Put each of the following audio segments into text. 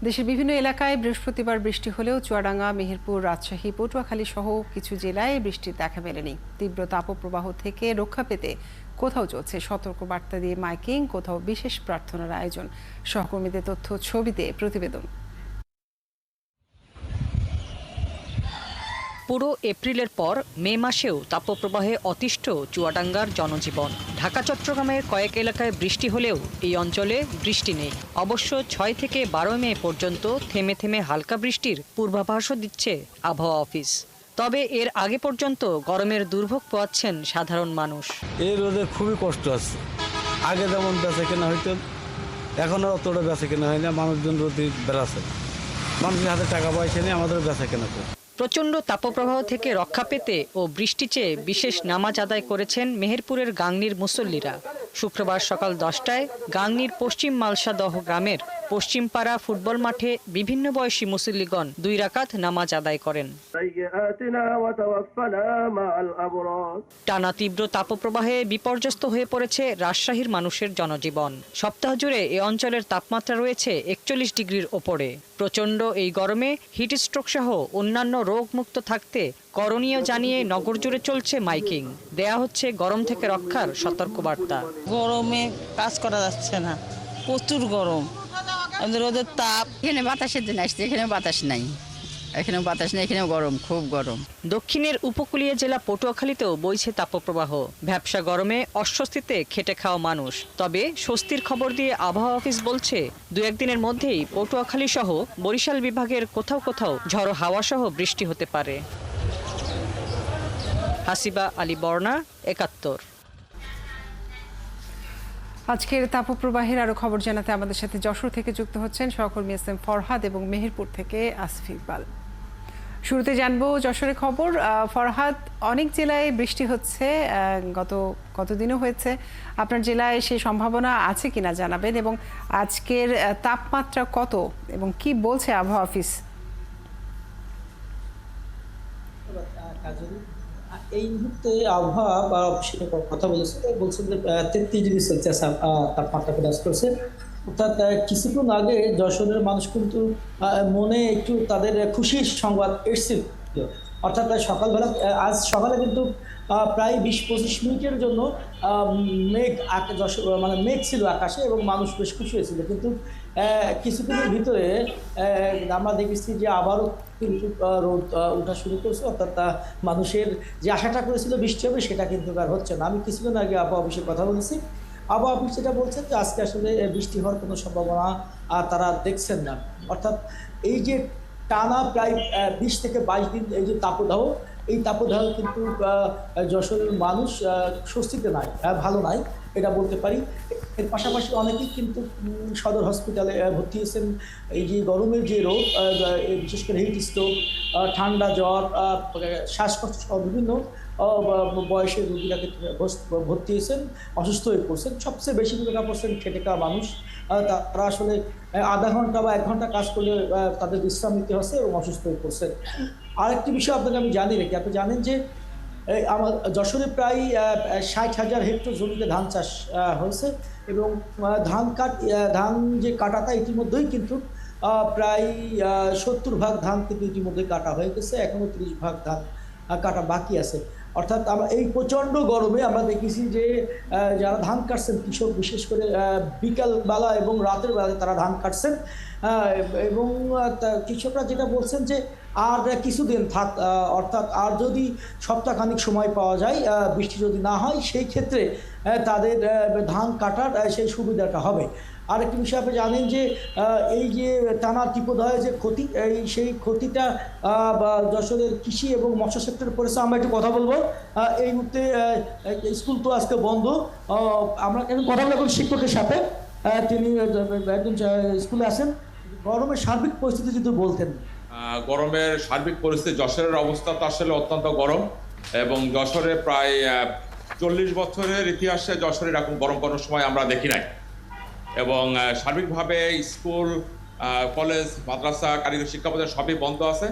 দেশের বিভিন্ন এলাকায় বৃহস্পতিবার বৃষ্টি হলেও চুয়াডাঙ্গা, মেহেরপুর, রাজশাহী, পটুয়াখালী সহ কিছু জেলায় বৃষ্টির দেখা মেলেনি। তীব্র তাপপ্রবাহ থেকে রক্ষা পেতে কোথাও চলছে সতর্কবার্তা দিয়ে মাইকিং, কোথাও বিশেষ প্রার্থনার আয়োজন। সহকর্মীদের তথ্য ছবিতে প্রতিবেদন। পুরো এপ্রিলের পর মে মাসেও তাপপ্রবাহে অতিষ্ঠ চুয়াডাঙ্গার জনজীবন। ঢাকা চট্টগ্রামের কয়েক এলাকায় বৃষ্টি হলেও এই অঞ্চলে বৃষ্টি নেই। অবশ্য 6 থেকে 12 মে পর্যন্ত থেমে থেমে হালকা বৃষ্টির পূর্বাভাসও দিচ্ছে আবহাওয়া অফিস। তবে এর আগে পর্যন্ত গরমের দুর্ভোগ পোয়াচ্ছেন সাধারণ মানুষ। এই রোদে খুবই কষ্ট আছে। আগে যেমন বেচা কেনা হইতো, এখন আর অতটা বেচা কেনা হয় না। মানুষজন রোদে বেড়াচ্ছে, মানুষের হাতে টাকা পয়সা নেই, আমাদের বেচা কেনা করে। প্রচণ্ড তাপপ্রবাহ থেকে রক্ষা পেতে ও বৃষ্টি চেয়ে বিশেষ নামাজ আদায় করেছেন মেহেরপুরের গাংনীর মুসল্লিরা। শুক্রবার সকাল 10টায় গাংনীর পশ্চিম মালসাদহ গ্রামের পশ্চিমপাড়া ফুটবল মাঠে বিভিন্ন বয়সী মুসল্লিগণ 2 রাকাত নামাজ আদায় করেন। টানা তীব্র তাপপ্রবাহে বিপর্যস্ত হয়ে পড়েছে রাজশাহীর মানুষের জনজীবন। সপ্তাহ জুড়ে এ অঞ্চলের তাপমাত্রা রয়েছে 41 ডিগ্রির ওপরে। প্রচণ্ড এই গরমে হিটস্ট্রোক সহ অন্যান্য রোগমুক্ত থাকতে করণীয় জানিয়ে নগর জুড়ে চলছে মাইকিং। দেয়া হচ্ছে গরম থেকে রক্ষার সতর্কবার্তা। গরমে কাজ করা যাচ্ছে না, প্রচুর গরম, রোদের তাপ। এখানে বাতাসের দিন আসছে, এখানে বাতাস নাই, এখানেও বাতাস নেই, এখানেও গরম, খুব গরম। দক্ষিণের উপকূলীয় জেলা পটুয়াখালীতেও বইছে তাপপ্রবাহ। ভ্যাপসা গরমে অস্বস্তিতে খেটে খাওয়া মানুষ। তবে স্বস্তির খবর দিয়ে আবহাওয়া অফিস বলছে 2-1 দিনের মধ্যেই পটুয়াখালী সহ বরিশাল বিভাগের কোথাও কোথাও ঝড়ো হাওয়া সহ বৃষ্টি হতে পারে। হাসিবা আলী বর্ণা, 71। আজকের তাপপ্রবাহের আরো খবর জানাতে আমাদের সাথে যশোর থেকে যুক্ত হচ্ছেন সহকর্মী এস এম ফরহাদ এবং মেহেরপুর থেকে আসিফ ইকবাল। শুরুতে জানবো যশোরের খবর। ফরহাদ, অনেক জেলায় বৃষ্টি হচ্ছে, কতদিনও হয়েছে। আপনার জেলায় সেই সম্ভাবনা আছে কিনা জানাবেন, এবং আজকের তাপমাত্রা কত এবং কি বলছে আবহাওয়া অফিস? এই মুহূর্তে আবহাওয়া বা কথা বলছেন যে 33 ডিগ্রি সেলসিয়াস তাপমাত্রা বিরাজ করছে। অর্থাৎ কিছুক্ষণ আগে যশোরের মানুষ কিন্তু মনে একটু তাদের খুশির সংবাদ এসেছিল। অর্থাৎ সকালবেলা, আজ সকালে কিন্তু প্রায় 20-25 মিনিটের জন্য মেঘ মানে মেঘ ছিল আকাশে এবং মানুষ বেশ খুশি হয়েছিল। কিন্তু কিছুক্ষণের ভিতরে আমরা দেখেছি যে আবারও কিন্তু রোদ ওঠা শুরু করছে। অর্থাৎ মানুষের যে আশাটা করেছিল বৃষ্টি হবে, সেটা কিন্তু আর হচ্ছে না। আমি কিছুক্ষণ আগে আবহাওয়া অফিসে কথা বলেছি। আবহাওয়া অফিস যেটা বলছেন যে আজকে আসলে বৃষ্টি হওয়ার কোনো সম্ভাবনা তারা দেখছেন না। অর্থাৎ এই যে টানা প্রায় 20 থেকে 22 দিন এই যে তাপদাহ, এই তাপদাহ কিন্তু যশোরের মানুষ স্বস্তিতে নাই, ভালো নাই, এটা বলতে পারি। এর পাশাপাশি অনেকেই কিন্তু সদর হসপিটালে ভর্তি হয়েছেন। এই যে গরমের যে রোগ, বিশেষ করে হিট স্ট্রোক, ঠান্ডা জ্বর, শ্বাসকষ্ট সহ বিভিন্ন বয়সের রোগীরা কিন্তু ভর্তি হয়েছেন, অসুস্থ হয়ে পড়ছেন। সবচেয়ে বেশি টাকা পড়ছেন খেটে খাওয়া মানুষ। তারা আসলে আধা ঘন্টা বা 1 ঘন্টা কাজ করলে তাদের বিশ্রাম নিতে হচ্ছে এবং অসুস্থ হয়ে পড়ছেন। আরেকটি বিষয় আপনাকে আমি জানি রেখে, আপনি জানেন যে আমার যশোরে প্রায় 60,000 হেক্টর জমিতে ধান চাষ হয়েছে এবং ধান যে কাটাটা ইতিমধ্যেই কিন্তু প্রায় 70 ভাগ ধান কিন্তু ইতিমধ্যে কাটা হয়ে গেছে, এখনও 30 ভাগ ধান কাটা বাকি আছে। অর্থাৎ আমরা এই প্রচণ্ড গরমে আমরা দেখেছি যে যারা ধান কাটছেন কৃষক, বিশেষ করে বিকালবেলা এবং রাতের বেলায় তারা ধান কাটছেন এবং কৃষকরা যেটা বলছেন যে আর কিছুদিন থাক, অর্থাৎ আর যদি সপ্তাহখানিক সময় পাওয়া যায়, বৃষ্টি যদি না হয়, সেই ক্ষেত্রে তাদের ধান কাটার সেই সুবিধাটা হবে। আরেকটি বিষয় আপনি জানেন যে এই যে টানা তীব্রদাহে যে ক্ষতি, সেই ক্ষতিটা যশোরের কৃষি এবং মৎস্য সেক্টরে পড়েছে। আমরা একটু কথা বলবো। এই মুহূর্তে স্কুল তো আজকে বন্ধ, আমরা এখন কথা বলবো শিক্ষকের সাথে, তিনি একজন স্কুলে আসেন। গরমের সার্বিক পরিস্থিতি যদি বলতেন। গরমের সার্বিক পরিস্থিতি, যশোরের অবস্থা তো আসলে অত্যন্ত গরম এবং যশোরে প্রায় 40 বছরের ইতিহাসে যশোরে এরকম গরম কোনো সময় আমরা দেখি নাই। এবং সার্বিকভাবে স্কুল, কলেজ, মাদ্রাসা, কারিগরি শিক্ষা প্রতিষ্ঠান সবই বন্ধ আছে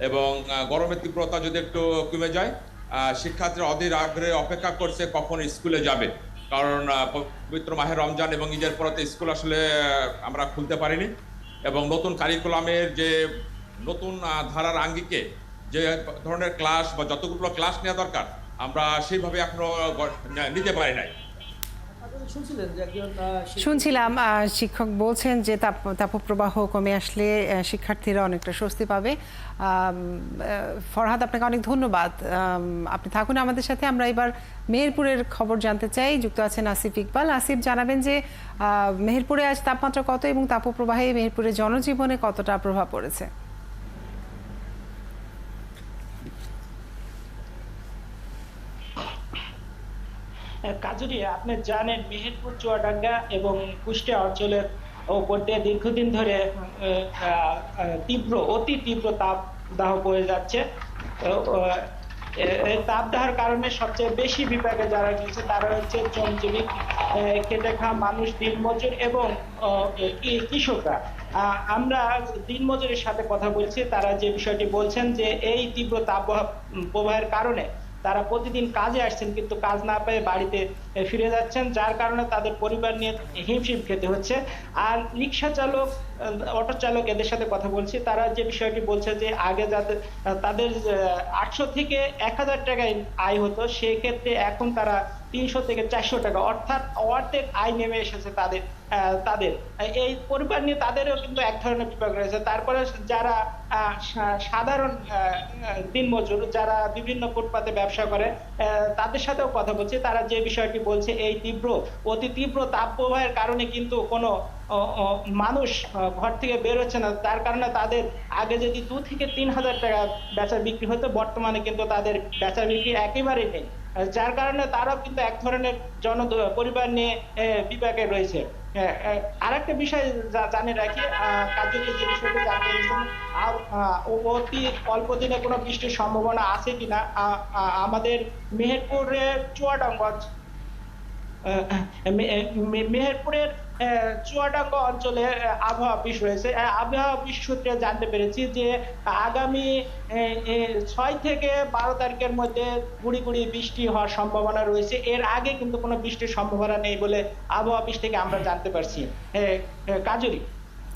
এবং গরমের তীব্রতা যদি একটু কমে যায়, শিক্ষার্থীরা অধীর আগ্রহে অপেক্ষা করছে কখন স্কুলে যাবে। কারণ পবিত্র মাহে রমজান এবং ঈদের পরে স্কুল আসলে আমরা খুলতে পারিনি। এবং নতুন কারিকুলামের যে নতুন ধারার আঙ্গিকে যে ধরনের ক্লাস বা যতগুলো ক্লাস নেওয়া দরকার আমরা সেইভাবে এখনো নিতে পারি নাই। শুনছিলেন যে একজন শুনছিলাম শিক্ষক বলছেন যে তাপপ্রবাহ কমে আসলে শিক্ষার্থীরা অনেকটা স্বস্তি পাবে। ফরহাদ, আপনাকে অনেক ধন্যবাদ। আপনি থাকুন আমাদের সাথে। আমরা এবার মেহেরপুরের খবর জানতে চাই। যুক্ত আছেন আসিফ ইকবাল। আসিফ, জানাবেন যে মেহেরপুরে আজ তাপমাত্রা কত এবং তাপপ্রবাহে মেহেরপুরের জনজীবনে কতটা প্রভাব পড়েছে? কাজুরি, আপনি জানেন মেহেরপুর, চুয়াডাঙ্গা এবং কুষ্টিয়া অঞ্চলের ওপর দিয়ে দীর্ঘদিন ধরে অতি তীব্র তাপদাহ বয়ে যাচ্ছে। তাপদাহের কারণে সবচেয়ে বেশি বিপাকে যারা গেছে তারা হচ্ছে শ্রমজীবী, খেটে খাওয়া মানুষ, দিনমজুর এবং কৃষকরা। আমরা দিনমজুরের সাথে কথা বলছি, তারা যে বিষয়টি বলছেন যে এই তীব্র তাপপ্রবাহের কারণে তারা প্রতিদিন কাজে আসছেন কিন্তু কাজ না পেয়ে বাড়িতে ফিরে যাচ্ছেন, যার কারণে তাদের পরিবার নিয়ে হিমশিম খেতে হচ্ছে। আর রিক্সা চালক, অটো চালক, এদের সাথে কথা বলছি, তারা যে বিষয়টি বলছে যে আগে তাদের 800 থেকে 1000 টাকায় আয় হতো, সেক্ষেত্রে এখন তারা 300 থেকে 400 টাকা, অর্থাৎ অর্ধেক আয় নেমে এসেছে তাদের। এই পরিবার নিয়ে তাদেরও কিন্তু এক ধরনের বিপাক রয়েছে। তারপরে যারা সাধারণ দিনমজুর, যারা বিভিন্ন ফুটপাতে ব্যবসা করে, তাদের সাথেও কথা বলছি। তারা যে বিষয়টি বলছে, এই অতি তীব্র তাপপ্রবাহের কারণে কিন্তু কোনো মানুষ ঘর থেকে বের হচ্ছে না। তার কারণে তাদের আগে যদি 2 থেকে 3,000 টাকা বেচা বিক্রি হতো, বর্তমানে কিন্তু তাদের বেচা বিক্রি একেবারেই নেই, যার কারণে তারাও কিন্তু এক ধরনের পরিবার নিয়ে বিপাকে রয়েছে। আরেকটা বিষয় জানিয়ে রাখি, কার্যকরী যে বিষয়টি জানতে চাইছেন, অতি অল্প দিনে কোনো বৃষ্টির সম্ভাবনা আছে কিনা। আমাদের মেহেরপুরের চুয়াডাঙ্গা অঞ্চলে আবহাওয়া অফিস রয়েছে। আবহাওয়া অফিস সূত্রে জানতে পেরেছি যে আগামী 6 থেকে 12 তারিখের মধ্যে গুড়ি গুড়ি বৃষ্টি হওয়ার সম্ভাবনা রয়েছে। এর আগে কিন্তু কোনো বৃষ্টির সম্ভাবনা নেই বলে আবহাওয়া অফিস থেকে আমরা জানতে পারছি। কাজুরি,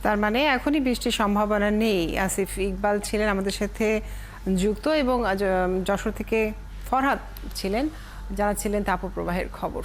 তার মানে এখনই বৃষ্টির সম্ভাবনা নেই। আসিফ ইকবাল ছিলেন আমাদের সাথে যুক্ত এবং যশোর থেকে ফরহাদ ছিলেন, যারা ছিলেন তাপপ্রবাহের খবর।